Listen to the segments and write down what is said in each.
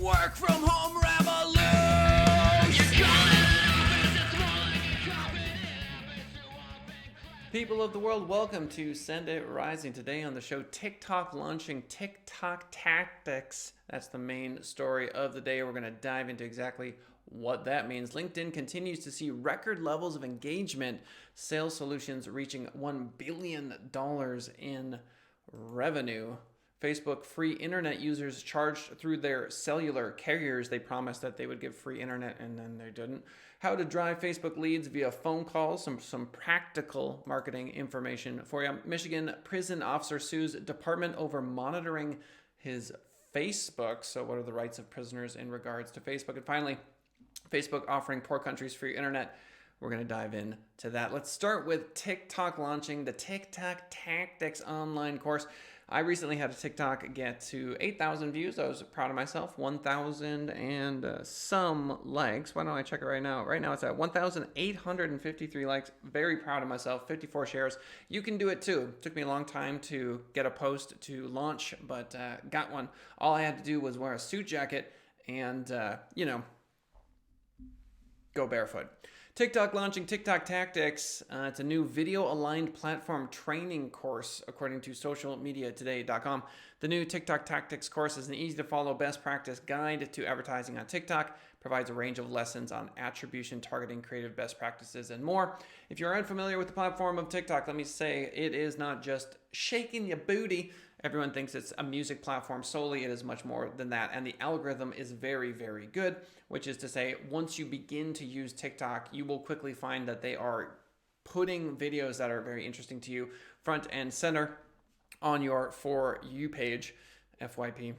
Work from home revolution. People of the world, welcome to Send It Rising. Today on the show, TikTok launching Tik Tok Tactics. That's the main story of the day. We're going to dive into exactly what that means. LinkedIn continues to see record levels of engagement. Sales Solutions reaching $1 billion in revenue. Facebook free internet users charged through their cellular carriers. They promised that they would give free internet and then they didn't. How to drive Facebook leads via phone calls. Some practical marketing information for you. Michigan prison officer sues department over monitoring his Facebook. So what are the rights of prisoners in regards to Facebook? And finally, Facebook offering poor countries free internet. We're going to dive into that. Let's start with TikTok launching the Tik Tok Tactics online course. I recently had a TikTok get to 8,000 views. I was proud of myself. 1,000 and some likes. Why don't I check it right now? Right now it's at 1,853 likes. Very proud of myself. 54 shares. You can do it too. It took me a long time to get a post to launch, but got one. All I had to do was wear a suit jacket and, go barefoot. TikTok launching TikTok Tactics. It's a new video-aligned platform training course, according to socialmediatoday.com. The new TikTok Tactics course is an easy-to-follow best practice guide to advertising on TikTok, provides a range of lessons on attribution, targeting, creative best practices, and more. If you're unfamiliar with the platform of TikTok, let me say it is not just shaking your booty. Everyone thinks it's a music platform solely. It is much more than that. And the algorithm is very, very good, which is to say, once you begin to use TikTok, you will quickly find that they are putting videos that are very interesting to you front and center on your For You page, FYP.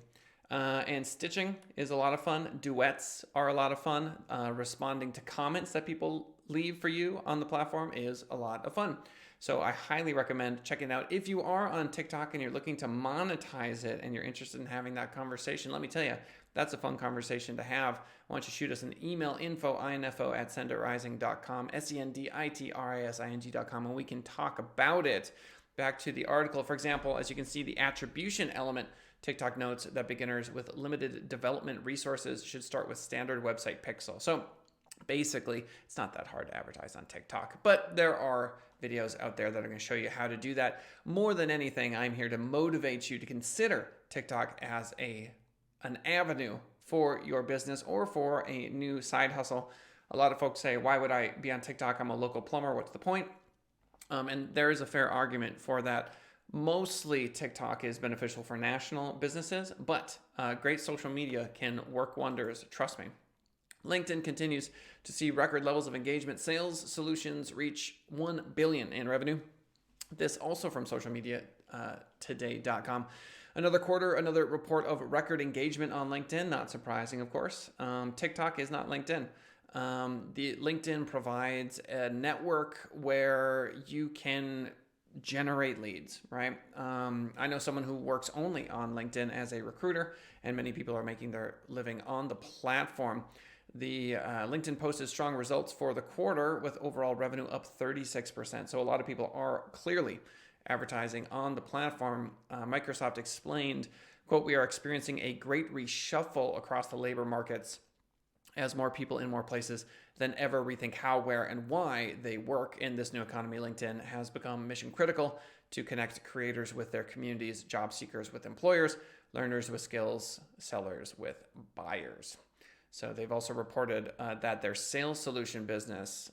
And stitching is a lot of fun. Duets are a lot of fun. Responding to comments that people leave for you on the platform is a lot of fun. So I highly recommend checking it out. If you are on TikTok and you're looking to monetize it and you're interested in having that conversation, let me tell you, that's a fun conversation to have. Why don't you shoot us an email, info@senditrising.com, senditrising.com, and we can talk about it. Back to the article. For example, as you can see, the attribution element, TikTok notes that beginners with limited development resources should start with standard website pixel. So basically, it's not that hard to advertise on TikTok, but there are videos out there that are going to show you how to do that. More than anything, I'm here to motivate you to consider TikTok as an avenue for your business or for a new side hustle. A lot of folks say, why would I be on TikTok? I'm a local plumber. What's the point? And there is a fair argument for that. Mostly TikTok is beneficial for national businesses, but great social media can work wonders. Trust me. LinkedIn continues to see record levels of engagement. Sales Solutions reach $1 billion in revenue. This also from socialmediatoday.com. Another quarter, another report of record engagement on LinkedIn. Not surprising, of course. TikTok is not LinkedIn. The LinkedIn provides a network where you can generate leads, right? I know someone who works only on LinkedIn as a recruiter, and many people are making their living on the platform. The LinkedIn posted strong results for the quarter with overall revenue up 36%. So a lot of people are clearly advertising on the platform. Microsoft explained, quote, "We are experiencing a great reshuffle across the labor markets as more people in more places than ever rethink how, where, and why they work in this new economy. LinkedIn has become mission critical to connect creators with their communities, job seekers with employers, learners with skills, sellers with buyers." So they've also reported that their sales solution business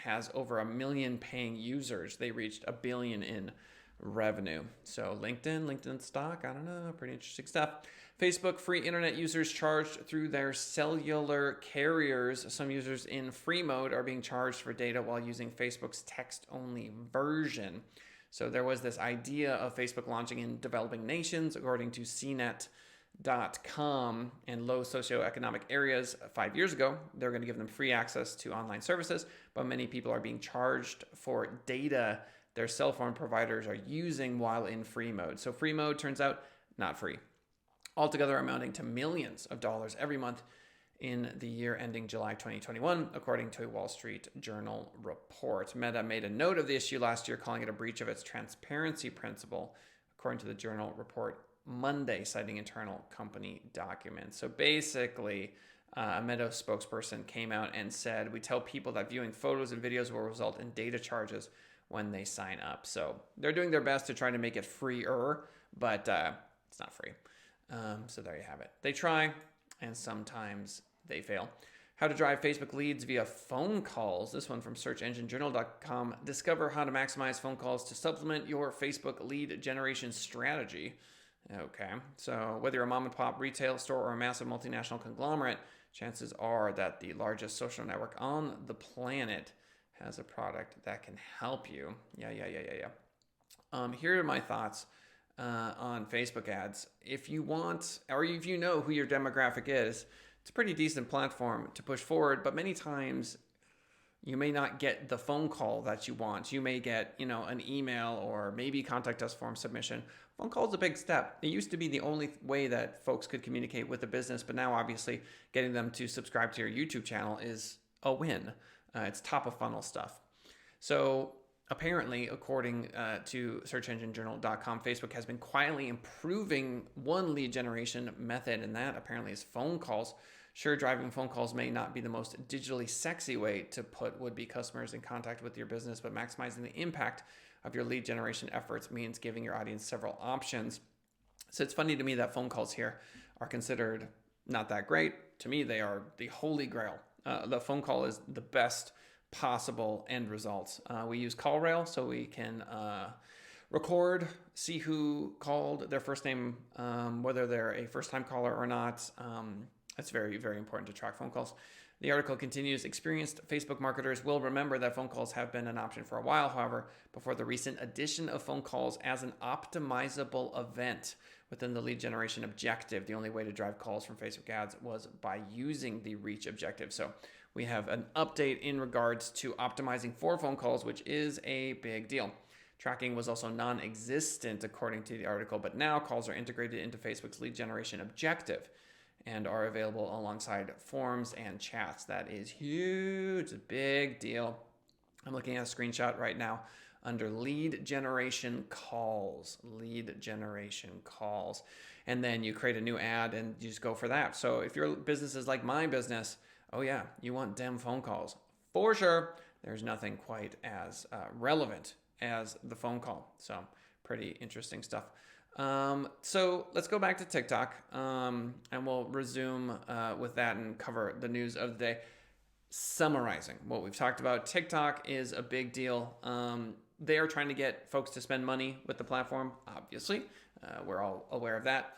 has over 1 million paying users. They reached $1 billion in revenue. So LinkedIn stock, I don't know, pretty interesting stuff. Facebook free internet users charged through their cellular carriers. Some users in free mode are being charged for data while using Facebook's text-only version. So there was this idea of Facebook launching in developing nations, according to CNET.com, and low socioeconomic areas 5 years ago. They're going to give them free access to online services, but many people are being charged for data their cell phone providers are using while in free mode. So free mode turns out not free. Altogether amounting to millions of dollars every month in the year ending July 2021, according to a Wall Street Journal report. Meta made a note of the issue last year, calling it a breach of its transparency principle. According to the journal report, Monday, citing internal company documents. So basically, a Meta spokesperson came out and said, we tell people that viewing photos and videos will result in data charges when they sign up. So they're doing their best to try to make it freer, but it's not free. So there you have it. They try, and sometimes they fail. How to drive Facebook leads via phone calls. This one from searchenginejournal.com. Discover how to maximize phone calls to supplement your Facebook lead generation strategy. Okay, so whether you're a mom and pop retail store or a massive multinational conglomerate, chances are that the largest social network on the planet has a product that can help you. Yeah. Here are my thoughts on Facebook ads. If you want, or if you know who your demographic is, it's a pretty decent platform to push forward, but many times you may not get the phone call that you want. You may get, an email or maybe contact us form submission. Phone call is a big step. It used to be the only way that folks could communicate with a business, but now obviously getting them to subscribe to your YouTube channel is a win. It's top of funnel stuff. So apparently, according to searchenginejournal.com, Facebook has been quietly improving one lead generation method, and that apparently is phone calls. Sure, driving phone calls may not be the most digitally sexy way to put would-be customers in contact with your business, but maximizing the impact of your lead generation efforts means giving your audience several options. So it's funny to me that phone calls here are considered not that great. To me, they are the holy grail. The phone call is the best possible end results. We use CallRail so we can record, see who called, their first name, whether they're a first-time caller or not. It's very, very important to track phone calls. The article continues, experienced Facebook marketers will remember that phone calls have been an option for a while. However, before the recent addition of phone calls as an optimizable event within the lead generation objective, the only way to drive calls from Facebook ads was by using the reach objective. So we have an update in regards to optimizing for phone calls, which is a big deal. Tracking was also non-existent according to the article, but now calls are integrated into Facebook's lead generation objective and are available alongside forms and chats. That is huge. It's a big deal. I'm looking at a screenshot right now under lead generation calls. And then you create a new ad and you just go for that. So if your business is like my business, oh yeah, you want dem phone calls. For sure, there's nothing quite as relevant as the phone call. So pretty interesting stuff. So let's go back to TikTok and we'll resume with that and cover the news of the day. Summarizing what we've talked about, TikTok is a big deal. They are trying to get folks to spend money with the platform, obviously. We're all aware of that.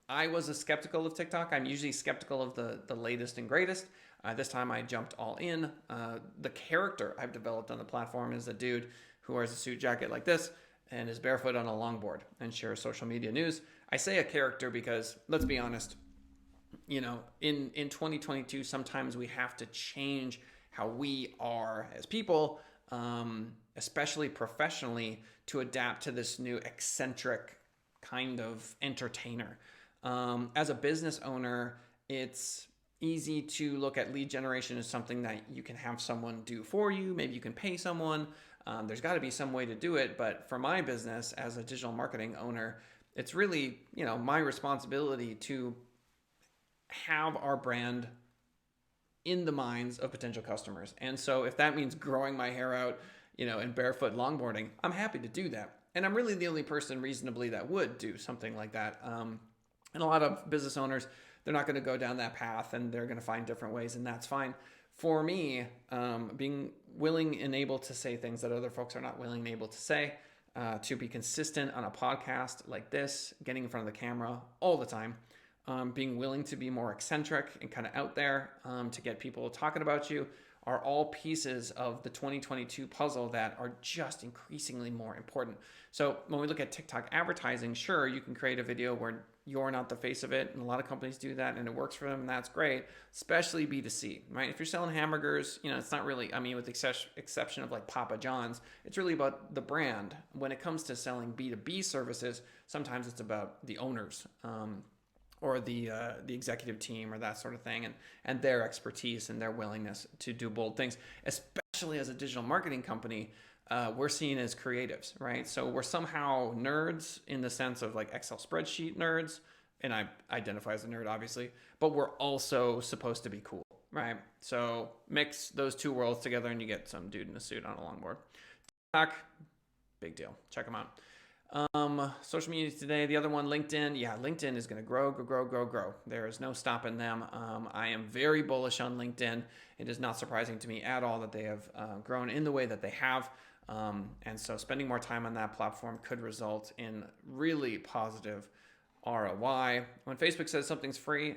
I was skeptical of TikTok. I'm usually skeptical of the latest and greatest. This time I jumped all in. The character I've developed on the platform is a dude who wears a suit jacket like this and is barefoot on a longboard and shares social media news. I say a character because, let's be honest, in 2022, sometimes we have to change how we are as people, especially professionally, to adapt to this new eccentric kind of entertainer. As a business owner, it's easy to look at lead generation as something that you can have someone do for you. Maybe you can pay someone. There's got to be some way to do it. But for my business as a digital marketing owner, it's really, my responsibility to have our brand in the minds of potential customers. And so if that means growing my hair out, and barefoot longboarding, I'm happy to do that. And I'm really the only person reasonably that would do something like that. And a lot of business owners, they're not going to go down that path and they're going to find different ways, and that's fine. For me, being willing and able to say things that other folks are not willing and able to say, to be consistent on a podcast like this, getting in front of the camera all the time, being willing to be more eccentric and kind of out there, to get people talking about you, are all pieces of the 2022 puzzle that are just increasingly more important. So when we look at TikTok advertising, sure, you can create a video where you're not the face of it, and a lot of companies do that, and it works for them, and that's great, especially B2C, right? If you're selling hamburgers, it's not really, with the exception of like Papa John's, it's really about the brand. When it comes to selling B2B services, sometimes it's about the owners, or the executive team or that sort of thing, and their expertise and their willingness to do bold things, especially as a digital marketing company. we're seen as creatives, right? So we're somehow nerds in the sense of like Excel spreadsheet nerds, and I identify as a nerd, obviously, but we're also supposed to be cool, right? So mix those two worlds together and you get some dude in a suit on a longboard. TikTok, big deal. Check them out. Social media today, the other one, LinkedIn. Yeah, LinkedIn is going to grow, grow, grow, grow. There is no stopping them. I am very bullish on LinkedIn. It is not surprising to me at all that they have grown in the way that they have. And so spending more time on that platform could result in really positive ROI. When Facebook says something's free,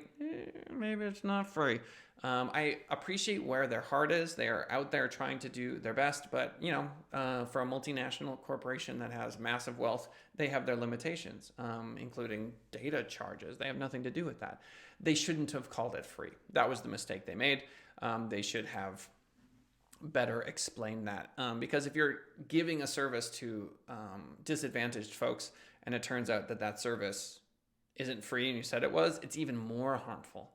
maybe it's not free. I appreciate where their heart is. They are out there trying to do their best, but for a multinational corporation that has massive wealth, they have their limitations, including data charges. They have nothing to do with that. They shouldn't have called it free. That was the mistake they made. They should have better explained that, because if you're giving a service to disadvantaged folks and it turns out that service isn't free and you said it was, it's even more harmful.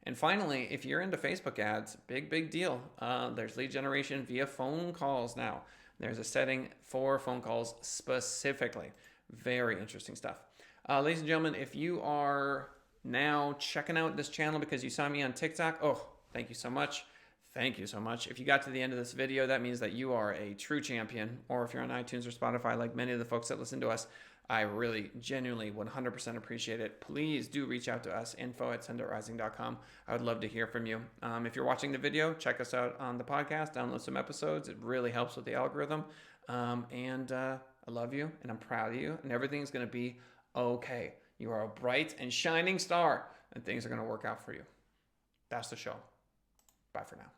And finally, if you're into Facebook ads, big deal. There's lead generation via phone calls now. There's a setting for phone calls specifically. Very interesting stuff. Ladies and gentlemen, if you are now checking out this channel because you saw me on TikTok, oh, thank you so much. Thank you so much. If you got to the end of this video, that means that you are a true champion. Or if you're on iTunes or Spotify, like many of the folks that listen to us, I really, genuinely, 100% appreciate it. Please do reach out to us, info@senditrising.com. I would love to hear from you. If you're watching the video, check us out on the podcast, download some episodes. It really helps with the algorithm. I love you, and I'm proud of you, and everything's going to be okay. You are a bright and shining star, and things are going to work out for you. That's the show. Bye for now.